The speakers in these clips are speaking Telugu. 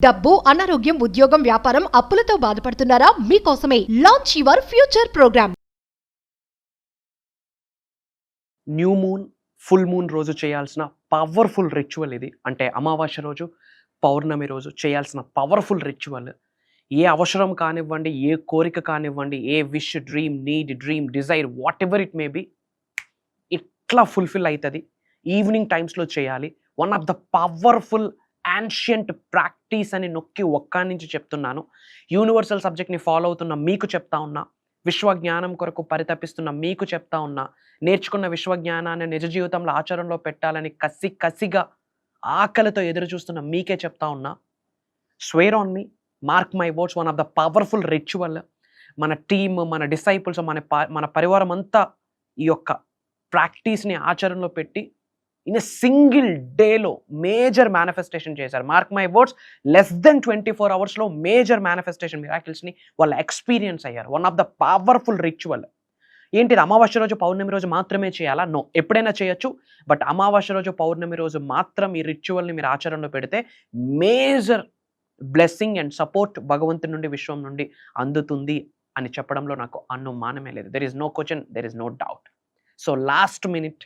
డబ్బు, అనారోగ్యం, ఉద్యోగం, వ్యాపారం, అప్పులతో బాధపడుతున్నారా? మీకోసమే launch your future programme. New moon, full moon రోజు చేయాల్సిన పవర్ఫుల్ రిచువల్ ఇది. అంటే అమావాస్య రోజు, పౌర్ణమి రోజు చేయాల్సిన పవర్ఫుల్ రిచువల్. ఏ అవసరం కానివ్వండి, ఏ కోరిక కానివ్వండి, ఏ wish, dream, need, dream, desire, whatever it may be, ఇట్లా ఫుల్ఫిల్ అవుతుంది. ఈవినింగ్ టైమ్స్లో చేయాలి. One of the powerful ancient practice అని నొక్కి ఒక్క నుంచి చెప్తున్నాను. యూనివర్సల్ సబ్జెక్ట్ని ఫాలో అవుతున్న మీకు చెప్తా ఉన్నా, విశ్వజ్ఞానం కొరకు పరితపిస్తున్న మీకు చెప్తా ఉన్నా, నేర్చుకున్న విశ్వజ్ఞానాన్ని నిజ జీవితంలో ఆచరణలో పెట్టాలని కసిగా ఆకలితో ఎదురు చూస్తున్న మీకే చెప్తా ఉన్నా. Square on me, mark my words, one of the powerful ritual. మన టీమ్, మన డిసైపుల్స్, మన పరివారం అంతా ఈ యొక్క ప్రాక్టీస్ని ఆచరణలో పెట్టి ఇన్ ఎ సింగిల్ డేలో మేజర్ మేనిఫెస్టేషన్ చేశారు. Mark my words, less than 24 అవర్స్లో మేజర్ మేనిఫెస్టేషన్ మిరాకిల్స్ని వాళ్ళు ఎక్స్పీరియన్స్ అయ్యారు. One of the powerful ritual. ఏంటిది? అమావాస్య రోజు, పౌర్ణమి రోజు మాత్రమే చేయాలా? నో, ఎప్పుడైనా చేయొచ్చు. బట్ అమావాస్య రోజు, పౌర్ణమి రోజు మాత్రం ఈ రిచువల్ని మీరు ఆచరణలో పెడితే మేజర్ బ్లెస్సింగ్ అండ్ సపోర్ట్ భగవంతుడి నుండి, విశ్వం నుండి అందుతుంది అని చెప్పడంలో నాకు అనుమానమే లేదు. There is no question, there is no doubt. So last minute,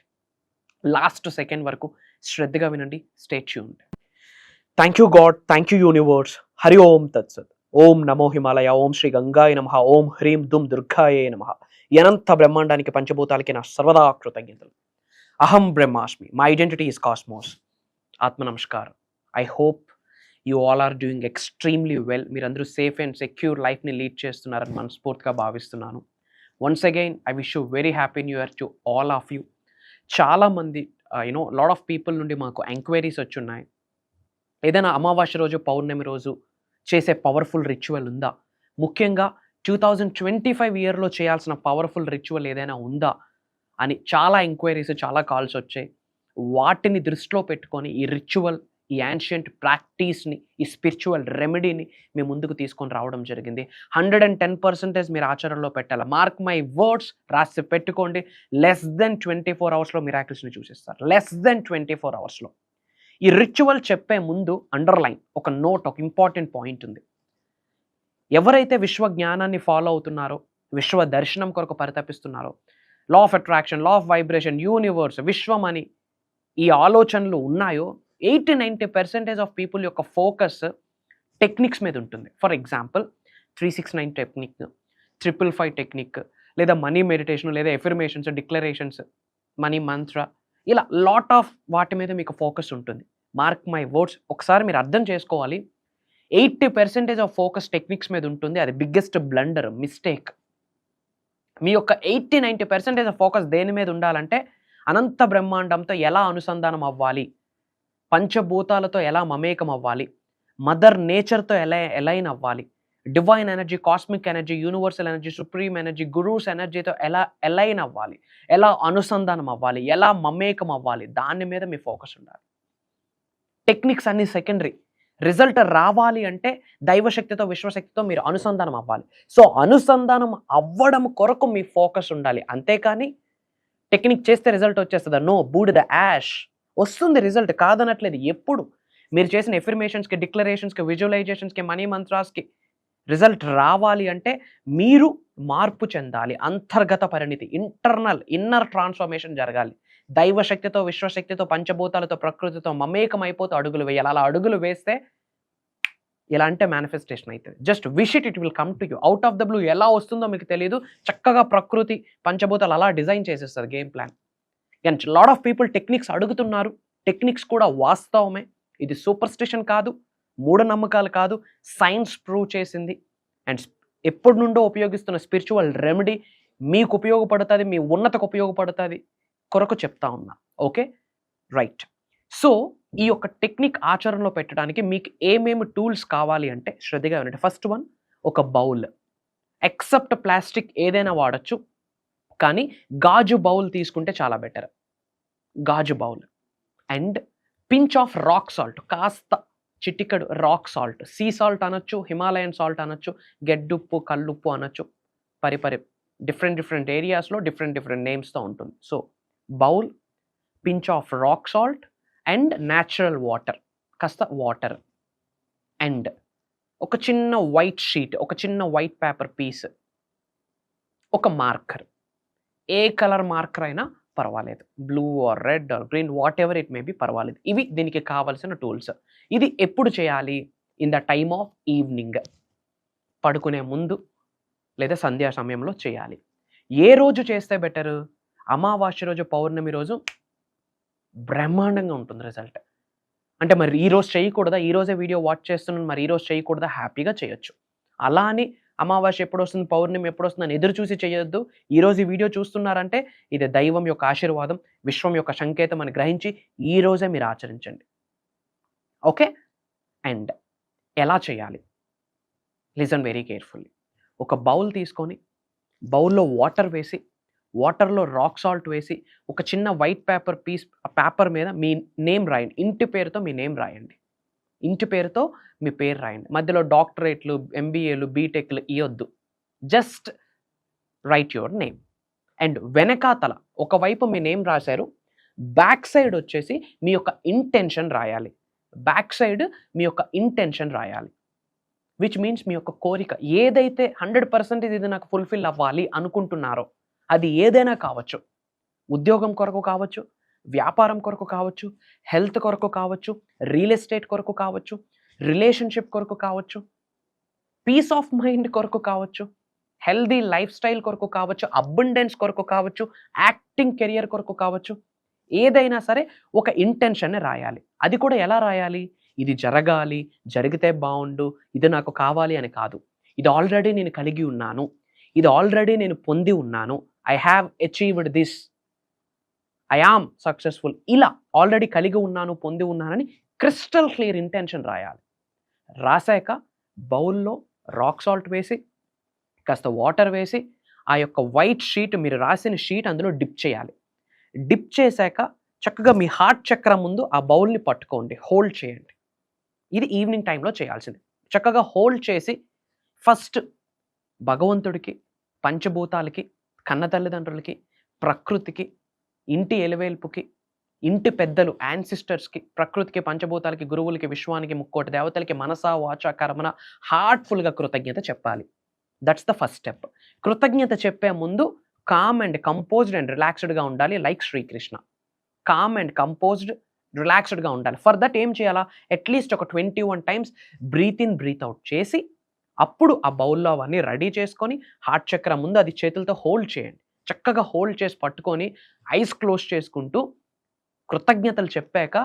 last second వరకు శ్రద్ధగా వినండి. Stay tuned. Thank you God, thank you universe. Hari ఓం తత్సత్. ఓం నమో హిమాలయ, ఓం శ్రీ గంగాయ నమః, ఓం హ్రీం దుమ్ దుర్గాయే నమః. అనంత బ్రహ్మాండానికి, పంచభూతాలకి నా సర్వదా కృతజ్ఞతలు. అహం బ్రహ్మాస్మి, మై ఐడెంటిటీ ఈస్ కాస్మోస్. ఆత్మ నమస్కారం. I hope you all are doing extremely well. మీరందరూ సేఫ్ అండ్ సెక్యూర్ లైఫ్ని లీడ్ చేస్తున్నారని మనస్ఫూర్తిగా భావిస్తున్నాను. Once again I wish you very happy new year to all of you. చాలామంది లాట్ ఆఫ్ పీపుల్ నుండి మాకు ఎంక్వైరీస్ వచ్చున్నాయి. ఏదైనా అమావాస్య రోజు, పౌర్ణమి రోజు చేసే పవర్ఫుల్ రిచువల్ ఉందా? ముఖ్యంగా 2025 ఇయర్లో చేయాల్సిన పవర్ఫుల్ రిచువల్ ఏదైనా ఉందా అని చాలా ఎంక్వైరీస్, చాలా కాల్స్ వచ్చాయి. వాటిని దృష్టిలో పెట్టుకొని ఈ రిచువల్, ఈ యాన్షియంట్ ప్రాక్టీస్ని, ఈ స్పిరిచువల్ రెమెడీని మేము ముందుకు తీసుకొని రావడం జరిగింది. 110% మీరు ఆచరణలో పెట్టాలి. మార్క్ మై వర్డ్స్, రాసి పెట్టుకోండి. లెస్ దెన్ 24 అవర్స్లో మిరాకిల్స్ని చూసేస్తారు. లెస్ దెన్ 24 అవర్స్లో. ఈ రిచువల్ చెప్పే ముందు అండర్లైన్ ఒక నోట్, ఒక ఇంపార్టెంట్ పాయింట్ ఉంది. ఎవరైతే విశ్వ జ్ఞానాన్ని ఫాలో అవుతున్నారో, విశ్వ దర్శనం కొరకు పరితపిస్తున్నారో, law of attraction, law of vibration, universe, విశ్వం అని ఈ ఆలోచనలు ఉన్నాయో, 80-90% ఆఫ్ పీపుల్ యొక్క ఫోకస్ టెక్నిక్స్ మీద ఉంటుంది. ఫర్ ఎగ్జాంపుల్ 369 టెక్నిక్, 555 టెక్నిక్, లేదా మనీ మెడిటేషన్, లేదా ఎఫర్మేషన్స్, డిక్లరేషన్స్, మనీ మంత్ర, ఇలా లాట్ ఆఫ్ వాటి మీద మీకు ఫోకస్ ఉంటుంది. మార్క్ మై వర్డ్స్, ఒకసారి మీరు అర్థం చేసుకోవాలి. 80% ఆఫ్ ఫోకస్ టెక్నిక్స్ మీద ఉంటుంది. అది బిగ్గెస్ట్ బ్లండర్, మిస్టేక్. మీ యొక్క 80-90% ఆఫ్ ఫోకస్ దేని మీద ఉండాలంటే, అనంత బ్రహ్మాండంతో ఎలా అనుసంధానం అవ్వాలి, పంచభూతాలతో ఎలా మమేకం అవ్వాలి, మదర్ నేచర్తో ఎలా ఎలైన్ అవ్వాలి, divine energy, cosmic energy, universal energy, supreme energy, gurus ఎనర్జీతో ఎలా ఎలైన్ అవ్వాలి, ఎలా అనుసంధానం అవ్వాలి, ఎలా మమేకం అవ్వాలి, దాని మీద మీ ఫోకస్ ఉండాలి. టెక్నిక్స్ అన్ని సెకండరీ. రిజల్ట్ రావాలి అంటే దైవశక్తితో, విశ్వశక్తితో మీరు అనుసంధానం అవ్వాలి. సో అనుసంధానం అవ్వడం కొరకు మీ ఫోకస్ ఉండాలి. అంతేకాని టెక్నిక్ చేస్తే రిజల్ట్ వచ్చేస్తుందా? నో, బూడిద, యాష్. వస్తుంది రిజల్ట్, కాదనట్లేదు. ఎప్పుడు మీరు చేసిన ఎఫర్మేషన్స్కి, డిక్లరేషన్స్కి, విజువలైజేషన్స్కి, మనీ మంత్రాస్కి రిజల్ట్ రావాలి అంటే మీరు మార్పు చెందాలి. అంతర్గత పరిణితి, ఇన్నర్ ట్రాన్స్ఫర్మేషన్ జరగాలి. దైవశక్తితో, విశ్వశక్తితో, పంచభూతాలతో, ప్రకృతితో మమేకం అయిపోతూ అడుగులు వేయాలి. అలా అడుగులు వేస్తే ఇలా అంటే మేనిఫెస్టేషన్ అవుతుంది. Just wish it, it will come to you. Out of the blue ఎలా వస్తుందో మీకు తెలియదు. చక్కగా ప్రకృతి, పంచభూతాలు అలా డిజైన్ చేసేస్తుంది game plan. And lot of people techniques అడుగుతున్నారు. టెక్నిక్స్ కూడా వాస్తవమే. ఇది సూపర్స్టిషన్ కాదు, మూఢనమ్మకాలు కాదు, సైన్స్ ప్రూవ్ చేసింది. అండ్ ఎప్పటి నుండో ఉపయోగిస్తున్న స్పిరిచువల్ రెమెడీ మీకు ఉపయోగపడుతుంది, మీ ఉన్నతకు ఉపయోగపడుతుంది కొరకు చెప్తా ఉన్నా. Okay, right. సో ఈ యొక్క టెక్నిక్ ఆచరణలో పెట్టడానికి మీకు ఏమేమి టూల్స్ కావాలి అంటే శ్రద్ధగా వినండి. ఫస్ట్ వన్, ఒక బౌల్. ఎక్సెప్ట్ ప్లాస్టిక్ ఏదైనా వాడచ్చు, కానీ గాజు బౌల్ తీసుకుంటే చాలా బెటర్. గాజు bowl. And pinch of rock salt, కాస్త చిటికడు రాక్ సాల్ట్. సీ సాల్ట్ అనొచ్చు, హిమాలయన్ సాల్ట్ అనొచ్చు, గెడ్డుప్పు, కల్లుప్పు అనొచ్చు. డిఫరెంట్ ఏరియాస్లో డిఫరెంట్ నేమ్స్తో ఉంటుంది. So bowl, pinch of rock salt and natural water, కాస్త వాటర్. అండ్ ఒక చిన్న వైట్ షీట్, ఒక చిన్న వైట్ పేపర్ పీస్, ఒక మార్కర్, ఏ కలర్ మార్కర్ అయినా పర్వాలేదు, blue or red or green, what ever it may B పర్వాలేదు. ఇవి దీనికి కావాల్సిన టూల్స్. ఇది ఎప్పుడు చేయాలి? In the time of evening, పడుకునే ముందు లేదా సంధ్యా సమయంలో చేయాలి. ఏ రోజు చేస్తే బెటరు? అమావాస్య రోజు, పౌర్ణమి రోజు బ్రహ్మాండంగా ఉంటుంది రిజల్ట్. అంటే మరి ఈ రోజు చేయకూడదా? ఈ రోజే వీడియో వాచ్ చేస్తున్నాను, మరి ఈ రోజు చేయకూడదా? హ్యాపీగా చేయొచ్చు. అలా అని అమావాస్య ఎప్పుడు వస్తుంది, పౌర్ణమి ఎప్పుడు వస్తుంది అని ఎదురు చూసి చేయొద్దు. ఈరోజు ఈ వీడియో చూస్తున్నారంటే ఇది దైవం యొక్క ఆశీర్వాదం, విశ్వం యొక్క సంకేతం అని గ్రహించి ఈ రోజే మీరు ఆచరించండి. ఓకే? అండ్ ఎలా చేయాలి? Listen very carefully. ఒక బౌల్ తీసుకొని, బౌల్లో వాటర్ వేసి, వాటర్లో రాక్ సాల్ట్ వేసి, ఒక చిన్న వైట్ పేపర్ పీస్, ఆ పేపర్ మీద మీ నేమ్ రాయండి. ఇంటి పేరుతో మీ నేమ్ రాయండి. ఇంటి పేరుతో మీ పేరు రాయండి. మధ్యలో డాక్టరేట్లు, ఎంబీఏలు, బీటెక్లు ఇవ్వద్దు. Just right your name. And వెనకాతల ఒకవైపు మీ నేమ్ రాశారు, బ్యాక్ సైడ్ వచ్చేసి మీ యొక్క ఇంటెన్షన్ రాయాలి. బ్యాక్ సైడ్ మీ యొక్క ఇంటెన్షన్ రాయాలి. విచ్ మీన్స్ మీ యొక్క కోరిక ఏదైతే 100% ఇది నాకు ఫుల్ఫిల్ అవ్వాలి అనుకుంటున్నారో అది ఏదైనా కావచ్చు. ఉద్యోగం కొరకు కావచ్చు, వ్యాపారం కొరకు కావచ్చు, హెల్త్ కొరకు కావచ్చు, రియల్ ఎస్టేట్ కొరకు కావచ్చు, రిలేషన్షిప్ కొరకు కావచ్చు, పీస్ ఆఫ్ మైండ్ కొరకు కావచ్చు, హెల్దీ లైఫ్ స్టైల్ కొరకు కావచ్చు, అబండెన్స్ కొరకు కావచ్చు, యాక్టింగ్ కెరియర్ కొరకు కావచ్చు. ఏదైనా సరే ఒక ఇంటెన్షన్ రాయాలి. అది కూడా ఎలా రాయాలి? ఇది జరగాలి, జరిగితే బాగుండు, ఇది నాకు కావాలి అని కాదు. ఇది ఆల్రెడీ నేను కలిగి ఉన్నాను, ఇది ఆల్రెడీ నేను పొంది ఉన్నాను, I have achieved this, I am successful, ఇలా ఆల్రెడీ కలిగి ఉన్నాను, పొంది ఉన్నానని క్రిస్టల్ క్లియర్ ఇంటెన్షన్ రాయాలి. రాశాక బౌల్లో రాక్ సాల్ట్ వేసి, కాస్త వాటర్ వేసి, ఆ యొక్క వైట్ షీట్, మీరు రాసిన షీట్ అందులో డిప్ చేయాలి. డిప్ చేశాక చక్కగా మీ హార్ట్ చక్రం ముందు ఆ బౌల్ని పట్టుకోండి, హోల్డ్ చేయండి. ఇది ఈవినింగ్ టైంలో చేయాల్సింది. చక్కగా హోల్డ్ చేసి ఫస్ట్ భగవంతుడికి, పంచభూతాలకి, కన్న తల్లిదండ్రులకి, ప్రకృతికి, ఇంటి ఎలవేల్పుకి, ఇంటి పెద్దలు, యాన్సిస్టర్స్కి, ప్రకృతికి, పంచభూతాలకి, గురువులకి, విశ్వానికి, ముక్కోటి దేవతలకి మనసా వాచ కర్మన హార్ట్ఫుల్గా కృతజ్ఞత చెప్పాలి. That's the first step. కృతజ్ఞత చెప్పే ముందు కామ్ అండ్ కంపోజ్డ్ అండ్ రిలాక్స్డ్గా ఉండాలి. Like Srikrishna, calm and composed, రిలాక్స్డ్గా ఉండాలి. ఫర్ దట్ ఏం చేయాలా? అట్లీస్ట్ ఒక 21 times breath in breath out చేసి, అప్పుడు ఆ బౌల్లో అవన్నీ రెడీ చేసుకొని హార్ట్ చక్రం ముందు అది చేతులతో హోల్డ్ చేయండి. చక్కగా హోల్డ్ చేసి పట్టుకొని ఐస్ క్లోజ్ చేసుకుంటూ కృతజ్ఞతలు చెప్పాక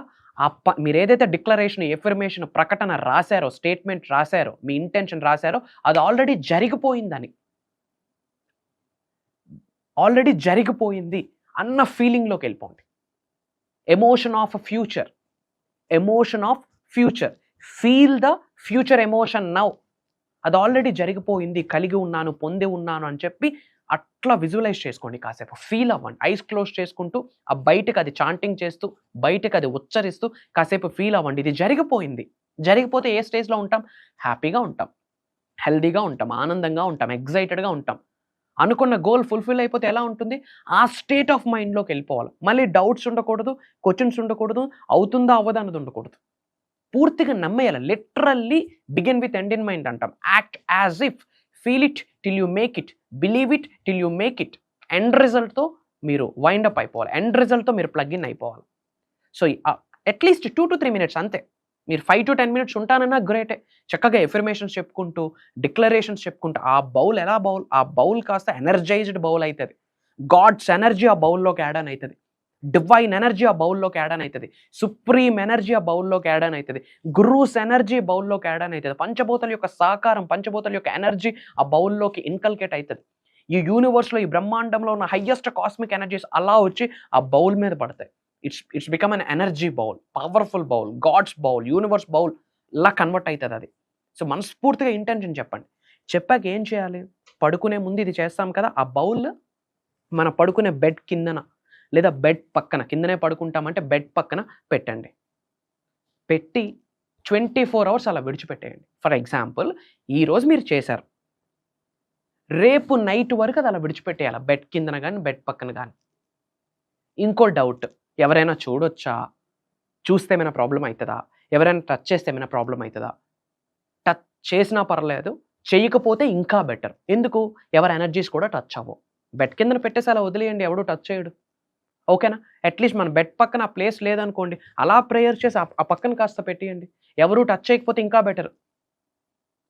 మీరు ఏదైతే డిక్లరేషన్, ఎఫర్మేషన్, ప్రకటన రాశారో, స్టేట్మెంట్ రాశారో, మీ ఇంటెన్షన్ రాశారో అది ఆల్రెడీ జరిగిపోయిందని, ఆల్రెడీ జరిగిపోయింది అన్న ఫీలింగ్లోకి వెళ్ళిపోండి. Emotion of future, emotion of future, feel the future emotion now. అది ఆల్రెడీ జరిగిపోయింది, కలిగి ఉన్నాను, పొంది ఉన్నాను అని చెప్పి అట్లా విజువలైజ్ చేసుకోండి. కాసేపు ఫీల్ అవ్వండి. ఐస్ క్లోజ్ చేసుకుంటూ ఆ బయటకు అది చాంటింగ్ చేస్తూ, బయటకు అది ఉచ్చరిస్తూ కాసేపు ఫీల్ అవ్వండి. ఇది జరిగిపోయింది. జరిగిపోతే ఏ స్టేజ్లో ఉంటాం? హ్యాపీగా ఉంటాం, హెల్దీగా ఉంటాం, ఆనందంగా ఉంటాం, ఎగ్జైటెడ్గా ఉంటాం. అనుకున్న గోల్ ఫుల్ఫిల్ అయిపోతే ఎలా ఉంటుంది? ఆ స్టేట్ ఆఫ్ మైండ్లోకి వెళ్ళిపోవాలి. మళ్ళీ డౌట్స్ ఉండకూడదు, క్వశ్చన్స్ ఉండకూడదు, అవుతుందా అవ్వదా అన్నది ఉండకూడదు. పూర్తిగా నమ్మేయాలి. Literally begin with end in mind అంటాం. Act as if, feel it till you make it, believe it till you make it. End రిజల్ట్తో మీరు వైండప్ అయిపోవాలి, ఎండ్ రిజల్ట్తో మీరు ప్లగ్ ఇన్ అయిపోవాలి. సో అట్లీస్ట్ 2 to 3 minutes అంతే. మీరు 5 to 10 minutes ఉంటానన్నా గ్రేటే. చక్కగా ఎఫర్మేషన్స్ చెప్పుకుంటూ, డిక్లరేషన్స్ చెప్పుకుంటూ, ఆ బౌల్ ఎలా బౌల్, ఆ బౌల్ కాస్త ఎనర్జైజ్డ్ బౌల్ అవుతుంది. గాడ్స్ ఎనర్జీ ఆ బౌల్లోకి యాడ్ ఆన్ అవుతుంది. డివైన్ ఎనర్జీ ఆ బౌల్లోకి యాడ్ ఆన్ అవుతుంది. సుప్రీం ఎనర్జీ ఆ బౌల్లోకి యాడ్ ఆన్ అవుతుంది. గురూస్ ఎనర్జీ బౌల్లోకి యాడ్ ఆన్ అవుతుంది. పంచభూతాల యొక్క సహకారం, పంచభూతాల యొక్క ఎనర్జీ ఆ బౌల్లోకి ఇన్కల్కేట్ అవుతుంది. ఈ యూనివర్స్లో, ఈ బ్రహ్మాండంలో ఉన్న హయ్యెస్ట్ కాస్మిక్ ఎనర్జీస్ అలా వచ్చి ఆ బౌల్ మీద పడతాయి. It's become an energy bowl, powerful bowl, god's bowl, universe bowl లా కన్వర్ట్ అవుతుంది అది. సో మనస్ఫూర్తిగా ఇంటెన్షన్ చెప్పండి. చెప్పాక ఏం చేయాలి? పడుకునే ముందు ఇది చేస్తాం కదా, ఆ బౌల్ మన పడుకునే బెడ్ కిందన లేదా బెడ్ పక్కన, కిందనే పడుకుంటామంటే బెడ్ పక్కన పెట్టండి. పెట్టి 24 hours అలా విడిచిపెట్టేయండి. ఫర్ ఎగ్జాంపుల్, ఈరోజు మీరు చేశారు, రేపు నైట్ వరకు అది అలా విడిచిపెట్టేయాలి, బెడ్ కిందన కానీ బెడ్ పక్కన కానీ. ఇంకో డౌట్, ఎవరైనా చూడొచ్చా? చూస్తే ఏమైనా ప్రాబ్లం అవుతుందా? ఎవరైనా టచ్ చేస్తే ఏమైనా ప్రాబ్లం అవుతుందా? చేసినా పర్లేదు, చేయకపోతే ఇంకా బెటర్. ఎందుకు? ఎవరి ఎనర్జీస్ కూడా టచ్ అవ్వవు. బెడ్ కిందన పెట్టేసి అలా వదిలేయండి, ఎవడు టచ్ చేయడు. ఓకేనా? అట్లీస్ట్ మన బెడ్ పక్కన ఆ ప్లేస్ లేదనుకోండి, అలా ప్రేయర్ చేసి ఆ పక్కన కాస్త పెట్టేయండి. ఎవరు టచ్ చేయకపోతే ఇంకా బెటర్.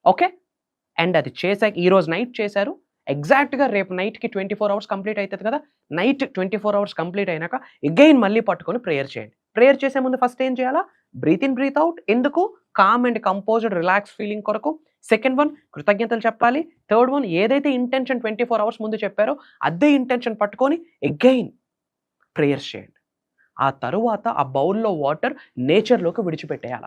ఓకే? అండ్ అది చేశాక ఈరోజు నైట్ చేశారు, ఎగ్జాక్ట్‌గా రేపు నైట్‌కి 24 అవర్స్ కంప్లీట్ అయితది కదా! నైట్ 24 అవర్స్ కంప్లీట్ అయినాక అగైన్ మళ్ళీ పట్టుకొని ప్రేయర్ చేయండి. ప్రేయర్ చేసే ముందు ఫస్ట్ ఏం చేయాలా? Breathe in, breath out. ఎందుకు? Calm and composed relax feeling కొరకు. సెకండ్ వన్ కృతజ్ఞతలు చెప్పాలి. థర్డ్ వన్ ఏదైతే ఇంటెన్షన్ 24 అవర్స్ ముందు చెప్పారో అదే ఇంటెన్షన్ పట్టుకొని అగైన్ ప్రేయర్స్ చేయండి. ఆ తరువాత ఆ బౌల్‌లో వాటర్ నేచర్‌లోకి విడిచిపెట్టేయాల.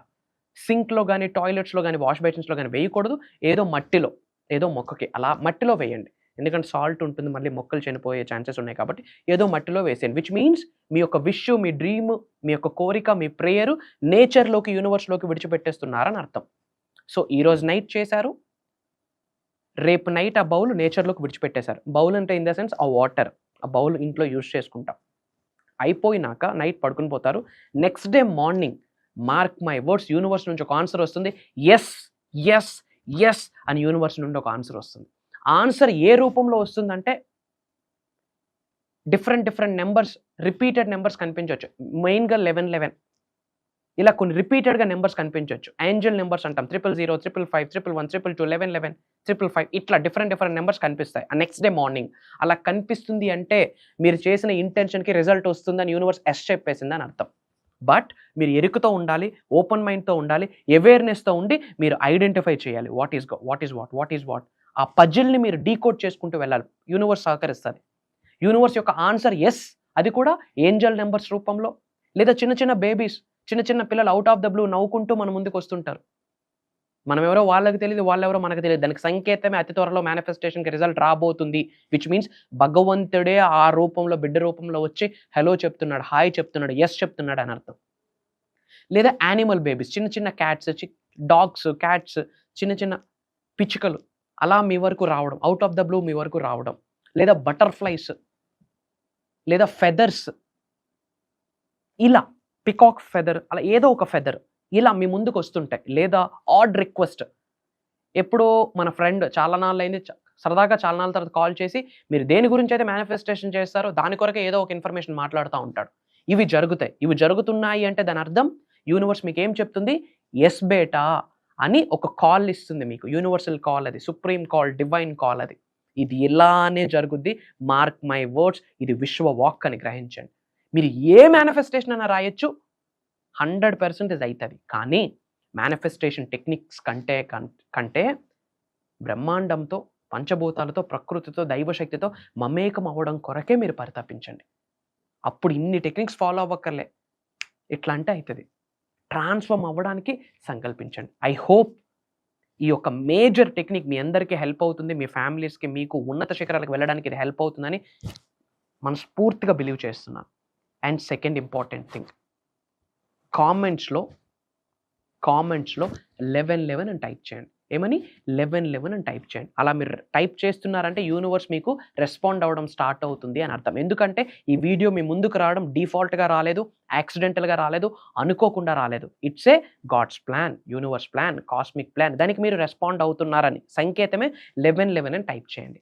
సింక్‌లో గాని, టాయిలెట్స్‌లో గాని, వాష్ బేసిన్స్‌లో గాని వేయకూడదు. ఏదో మట్టిలో, ఏదో మొక్కకి అలా మట్టిలో వేయండి. ఎందుకంటే సాల్ట్ ఉంటుంది, మళ్ళీ మొక్కలు చనిపోయే ఛాన్సెస్ ఉన్నాయి కాబట్టి ఏదో మట్టిలో వేసేయండి. విచ్ మీన్స్ మీ యొక్క విష్, మీ డ్రీమ్, మీ యొక్క కోరిక, మీ ప్రేయర్ నేచర్‌లోకి, యూనివర్స్‌లోకి విడిచిపెట్టేస్తున్నారని అర్థం. సో ఈరోజు నైట్ చేశారు, రేపు నైట్ ఆ బౌల్ నేచర్‌లోకి విడిచిపెట్టేశారు. బౌల్ అంటే ఇన్ ద సెన్స్ ఆ వాటర్, ఆ బౌల్ ఇంట్లో యూజ్ చేసుకుంటాం. అయిపోయినాక నైట్ పడుకుని పోతారు. Next day morning mark my words, universe నుంచి ఒక ఆన్సర్ వస్తుంది. యెస్, యెస్, యెస్ అని యూనివర్స్ నుండి ఒక ఆన్సర్ వస్తుంది. ఆన్సర్ ఏ రూపంలో వస్తుందంటే డిఫరెంట్ నెంబర్స్, రిపీటెడ్ నెంబర్స్ కనిపించవచ్చు. మెయిన్‌గా 11 ఇలా కొన్ని రిపీటెడ్‌గా నెంబర్స్ కనిపించవచ్చు. ఏంజెల్ నెంబర్స్ అంటాం. 000, 555, 111, 222, 1111, 555 ఇట్లా డిఫరెంట్ నెంబర్స్ కనిపిస్తాయి. ఆ నెక్స్ట్ డే మార్నింగ్ అలా కనిపిస్తుంది అంటే మీరు చేసిన ఇంటెన్షన్‌కి రిజల్ట్ వస్తుందని యూనివర్స్ ఎస్ చెప్పేసిందని అర్థం. బట్ మీరు ఎరుకతో ఉండాలి, ఓపెన్ మైండ్‌తో ఉండాలి, అవేర్‌నెస్‌తో ఉండి మీరు ఐడెంటిఫై చేయాలి. What is what. ఆ పజిల్‌ని మీరు డీకోడ్ చేసుకుంటూ వెళ్ళాలి. యూనివర్స్ సహకరిస్తది. యూనివర్స్ యొక్క ఆన్సర్ యెస్, అది కూడా ఏంజెల్ నెంబర్స్ రూపంలో, లేదా చిన్న బేబీస్, చిన్న పిల్లలు ఔట్ ఆఫ్ ద బ్లూ నవ్వుకుంటూ మన ముందుకు వస్తుంటారు. మనం ఎవరో వాళ్ళకి తెలీదు, వాళ్ళెవరో మనకు తెలియదు. దానికి సంకేతమే అతి త్వరలో మేనిఫెస్టేషన్‌కి రిజల్ట్ రాబోతుంది. విచ్ మీన్స్ భగవంతుడే ఆ రూపంలో, బిడ్డ రూపంలో వచ్చి హలో చెప్తున్నాడు, హాయ్ చెప్తున్నాడు, యెస్ చెప్తున్నాడు అని అర్థం. లేదా యానిమల్ బేబీస్, చిన్న క్యాట్స్, డాగ్స్, క్యాట్స్, చిన్న పిచ్చుకలు అలా మీ వరకు రావడం, ఔట్ ఆఫ్ ద బ్లూ మీ వరకు రావడం. లేదా బటర్‌ఫ్లైస్, లేదా ఫెదర్స్, ఇలా పికాక్ ఫెదర్, అలా ఏదో ఒక ఫెదర్ ఇలా మీ ముందుకు వస్తుంటాయి. లేదా ఆడ్ రిక్వెస్ట్, ఎప్పుడో మన ఫ్రెండ్ చాలా నాళ్ళైంది సరదాగా చాలా నాళ్ళ తర్వాత కాల్ చేసి మీరు దేని గురించి అయితే మేనిఫెస్టేషన్ చేస్తారో దాని కొరకే ఏదో ఒక ఇన్ఫర్మేషన్ మాట్లాడుతూ ఉంటాడు. ఇవి జరుగుతాయి. ఇవి జరుగుతున్నాయి అంటే దాని అర్థం యూనివర్స్ మీకు ఏం చెప్తుంది? ఎస్ బేటా అని ఒక కాల్ ఇస్తుంది మీకు. యూనివర్సల్ కాల్ అది, సుప్రీం కాల్, డివైన్ కాల్ అది. ఇది ఇలానే జరుగుద్ది. మార్క్ మై వర్డ్స్, ఇది విశ్వ వాక్ అని గ్రహించండి. మీరు ఏ మేనిఫెస్టేషన్ అయినా రాయొచ్చు, 100% అవుతుంది. కానీ మేనిఫెస్టేషన్ టెక్నిక్స్ కంటే బ్రహ్మాండంతో, పంచభూతాలతో, ప్రకృతితో, దైవశక్తితో మమేకం అవ్వడం కొరకే మీరు పరితపించండి. అప్పుడు ఇన్ని టెక్నిక్స్ ఫాలో అవ్వక్కర్లే, ఇట్లా అంటే అవుతుంది. ట్రాన్స్ఫార్మ్ అవ్వడానికి సంకల్పించండి. ఐ హోప్ ఈ యొక్క మేజర్ టెక్నిక్ మీ అందరికీ హెల్ప్ అవుతుంది. మీ ఫ్యామిలీస్కి, మీకు ఉన్నత శిఖరాలకు వెళ్ళడానికి ఇది హెల్ప్ అవుతుందని మనస్ఫూర్తిగా బిలీవ్ చేస్తున్నాను. అండ్ సెకండ్ ఇంపార్టెంట్ థింగ్, కామెంట్స్లో 1111 అని టైప్ చేయండి. ఏమని? 1111 అని టైప్ చేయండి. అలా మీరు టైప్ చేస్తున్నారంటే యూనివర్స్ మీకు రెస్పాండ్ అవ్వడం స్టార్ట్ అవుతుంది అని అర్థం. ఎందుకంటే ఈ వీడియో మీ ముందుకు రావడం డిఫాల్ట్గా రాలేదు, యాక్సిడెంటల్గా రాలేదు, అనుకోకుండా రాలేదు. It's a god's plan, universe plan, cosmic plan. దానికి మీరు రెస్పాండ్ అవుతున్నారని సంకేతమే 1111 అని టైప్ చేయండి.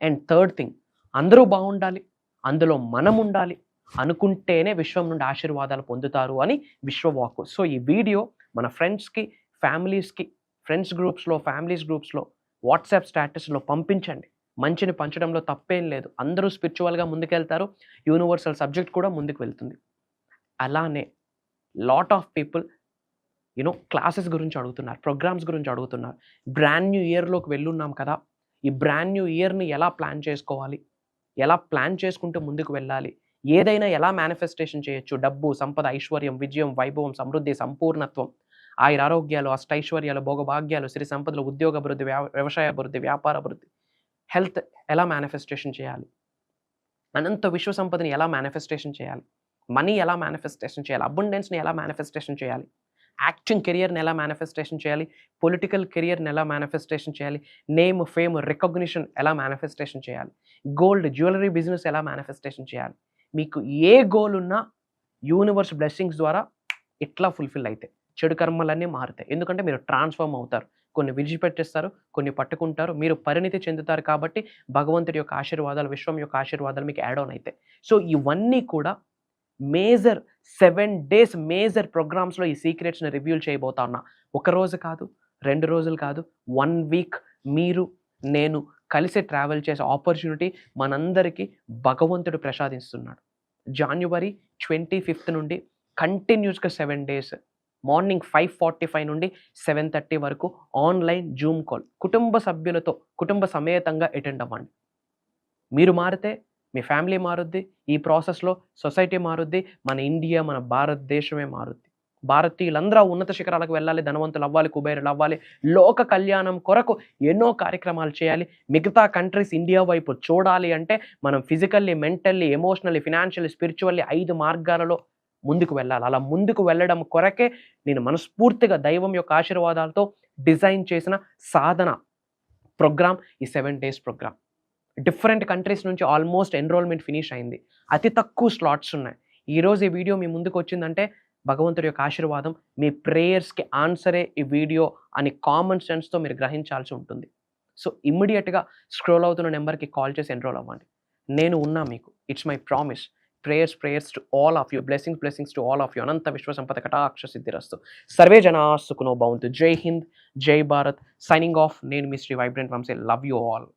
అండ్ థర్డ్ థింగ్, అందరూ బాగుండాలి, అందులో మనం ఉండాలి అనుకుంటేనే విశ్వం నుండి ఆశీర్వాదాలు పొందుతారు అని విశ్వవాక్కు. సో ఈ వీడియో మన ఫ్రెండ్స్కి, ఫ్యామిలీస్కి, ఫ్రెండ్స్ గ్రూప్స్లో, ఫ్యామిలీస్ గ్రూప్స్లో, వాట్సాప్ స్టేటస్లో పంపించండి. మంచిని పంచడంలో తప్పేం లేదు. అందరూ స్పిరిచువల్గా ముందుకెళ్తారు, యూనివర్సల్ సబ్జెక్ట్ కూడా ముందుకు వెళ్తుంది. అలానే లాట్ ఆఫ్ పీపుల్ క్లాసెస్ గురించి అడుగుతున్నారు, ప్రోగ్రామ్స్ గురించి అడుగుతున్నారు. బ్రాండ్ న్యూ ఇయర్లోకి వెళ్ళున్నాం కదా, ఈ బ్రాండ్ న్యూ ఇయర్ని ఎలా ప్లాన్ చేసుకోవాలి, ఎలా ప్లాన్ చేసుకుంటూ ముందుకు వెళ్ళాలి, ఏదైనా ఎలా మేనిఫెస్టేషన్ చేయొచ్చు, డబ్బు, సంపద, ఐశ్వర్యం, విజయం, వైభవం, సమృద్ధి, సంపూర్ణత్వం, ఆయురారోగ్యాలు, అష్టైశ్వర్యాలు, భోగభాగ్యాలు, సిరి సంపదలు, ఉద్యోగ అభివృద్ధి, వ్యవసాయ అభివృద్ధి, వ్యాపార అభివృద్ధి, హెల్త్ ఎలా మేనిఫెస్టేషన్ చేయాలి, అనంత విశ్వ సంపదని ఎలా మేనిఫెస్టేషన్ చేయాలి, మనీ ఎలా మేనిఫెస్టేషన్ చేయాలి, అబండెన్స్ని ఎలా మేనిఫెస్టేషన్ చేయాలి, యాక్టింగ్ కెరియర్ని ఎలా మేనిఫెస్టేషన్ చేయాలి, పొలిటికల్ కెరియర్ని ఎలా మేనిఫెస్టేషన్ చేయాలి, నేమ్, ఫేమ్, రికగ్నిషన్ ఎలా మేనిఫెస్టేషన్ చేయాలి, గోల్డ్, జ్యువెలరీ బిజినెస్ ఎలా మేనిఫెస్టేషన్ చేయాలి. మీకు ఏ గోల్ ఉన్నా యూనివర్స్ బ్లెస్సింగ్స్ ద్వారా ఇట్లా ఫుల్ఫిల్ అవుతాయి. చెడు కర్మలన్నీ మారుతాయి. ఎందుకంటే మీరు ట్రాన్స్ఫార్మ్ అవుతారు. కొన్ని విడిచిపెట్టేస్తారు, కొన్ని పట్టుకుంటారు. మీరు పరిణితి చెందుతారు కాబట్టి భగవంతుడి యొక్క ఆశీర్వాదాలు, విశ్వం యొక్క ఆశీర్వాదాలు మీకు యాడ్ ఆన్ అయితాయి. సో ఇవన్నీ కూడా మేజర్ 7 డేస్ మేజర్ ప్రోగ్రామ్స్‌లో ఈ సీక్రెట్స్‌ని రివీల్ చేయబోతా ఉన్నా. ఒక రోజు కాదు, 2 రోజులు కాదు, 1 వీక్ మీరు, నేను కలిసి ట్రావెల్ చేసే ఆపర్చునిటీ మనందరికీ భగవంతుడు ప్రసాదిస్తున్నాడు. జాన్యువరి 25 నుండి కంటిన్యూస్‌గా 7 డేస్ మార్నింగ్ 5:45 నుండి 7:30 వరకు ఆన్‌లైన్ జూమ్ కాల్. కుటుంబ సమేతంగా అటెండ్ అవ్వండి. మీరు మారితే మీ ఫ్యామిలీ మారుద్ది. ఈ ప్రాసెస్‌లో సొసైటీ మారుద్ది. మన ఇండియా, మన భారతదేశమే మారుద్ది. భారతీయులందరూ ఉన్నత శిఖరాలకు వెళ్ళాలి, ధనవంతులు అవ్వాలి, కుబేరులు అవ్వాలి, లోక కళ్యాణం కొరకు ఎన్నో కార్యక్రమాలు చేయాలి. మిగతా కంట్రీస్ ఇండియా వైపు చూడాలి అంటే మనం physically, mentally, emotionally, financially, spiritually 5 మార్గాలలో ముందుకు వెళ్ళాలి. అలా ముందుకు వెళ్ళడం కొరకే నేను మనస్ఫూర్తిగా దైవం యొక్క ఆశీర్వాదాలతో డిజైన్ చేసిన సాధన ప్రోగ్రామ్ ఈ 7 డేస్ ప్రోగ్రామ్. డిఫరెంట్ కంట్రీస్ నుంచి ఆల్మోస్ట్ ఎన్రోల్మెంట్ ఫినిష్ అయింది. అతి తక్కువ స్లాట్స్ ఉన్నాయి. ఈరోజు ఈ వీడియో మీ ముందుకు వచ్చిందంటే భగవంతుడి యొక్క ఆశీర్వాదం, మీ ప్రేయర్స్కి ఆన్సరే ఈ వీడియో అని కామన్ సెన్స్తో మీరు గ్రహించాల్సి ఉంటుంది. సో ఇమ్మీడియట్గా స్క్రోల్ అవుతున్న నెంబర్కి కాల్ చేసి ఎన్రోల్ అవ్వండి. నేను ఉన్నా మీకు. It's my promise. Prayers to all of you. Blessings to all of you. అనంత విశ్వ సంపద కటాక్ష సిద్ధిరస్తు. సర్వే జనా సుఖనో భవంతు. జై హింద్, జై భారత్. Signing off. నేను మీ Shri vibrant Vamshi. Love you all.